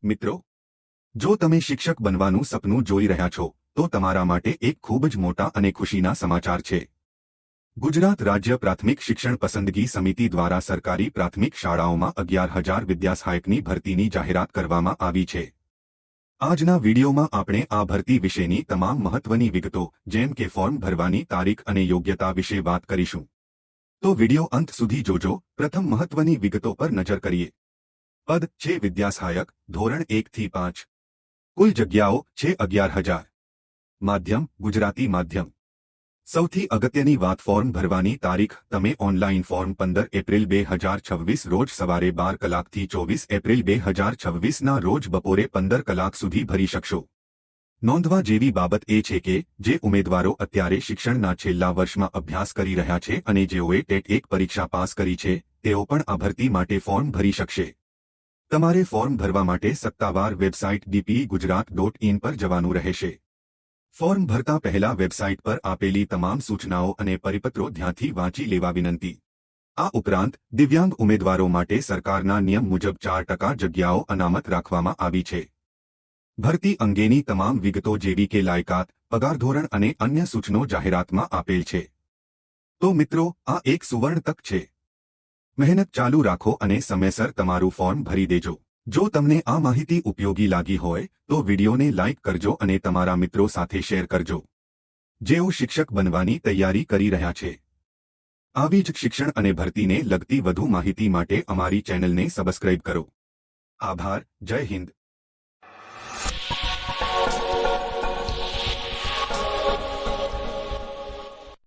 મિત્રો, જો તમે શિક્ષક બનવાનું સપનું જોઈ રહ્યા છો તો તમારા માટે એક ખૂબ જ મોટા અને ખુશીના સમાચાર છે। ગુજરાત રાજ્ય પ્રાથમિક શિક્ષણ પસંદગી સમિતિ દ્વારા સરકારી પ્રાથમિક શાળાઓમાં 11,000 વિદ્યાસહાયકની ભરતીની જાહેરાત કરવામાં આવી છે। આજના વિડીયોમાં આપણે આ ભરતી વિશેની તમામ મહત્વની વિગતો જેમ કે ફોર્મ ભરવાની તારીખ અને યોગ્યતા વિશે વાત કરીશું। તો વિડીયો અંત સુધી જોજો। પ્રથમ મહત્વની વિગતો પર નજર કરીએ। પદ છે વિદ્યાસહાયક, ધોરણ 1 થી 5। કુલ જગ્યાઓ છે 11,000। માધ્યમ ગુજરાતી માધ્યમ। સૌથી અગત્યની વાત ફોર્મ ભરવાની તારીખ। તમે ઓનલાઈન ફોર્મ 15 એપ્રિલ 2026 રોજ સવારે 12 કલાકથી 24 એપ્રિલ 2026ના રોજ બપોરે 15 કલાક સુધી ભરી શકશો। નોંધવા જેવી બાબત એ છે કે જે ઉમેદવારો અત્યારે શિક્ષણના છેલ્લા વર્ષમાં અભ્યાસ કરી રહ્યા છે અને જેઓએ ટેટ 1 પરીક્ષા પાસ કરી છે તેઓ પણ આ ભરતી માટે ફોર્મ ભરી શકશે। તમારે ફોર્મ ભરવા માટે સત્તાવાર વેબસાઇટ dpegujarat.in પર જવાનું રહેશે। ફોર્મ ભરતા પહેલા વેબસાઇટ પર આપેલી તમામ સૂચનાઓ અને પરિપત્રો ધ્યાનથી વાંચી લેવા વિનંતી। આ ઉપરાંત દિવ્યાંગ ઉમેદવારો માટે સરકારના નિયમ મુજબ 4% જગ્યાઓ અનામત રાખવામાં આવી છે। ભરતી અંગેની તમામ વિગતો જેવી કે લાયકાત, પગાર ધોરણ અને અન્ય સૂચનો જાહેરાતમાં આપેલ છે। તો મિત્રો, આ એક સુવર્ણ તક છે। મહેનત ચાલુ રાખો અને સમયસર તમારું ફોર્મ ભરી દેજો। જો તમને આ માહિતી ઉપયોગી લાગી હોય તો વિડીયોને લાઇક કરજો અને તમારા મિત્રો સાથે શેર કરજો જેઓ શિક્ષક બનવાની તૈયારી કરી રહ્યા છે। આવી જ શિક્ષણ અને ભરતીને લગતી વધુ માહિતી માટે અમારી ચેનલને સબસ્ક્રાઇબ કરો। આભાર। જય હિન્દ।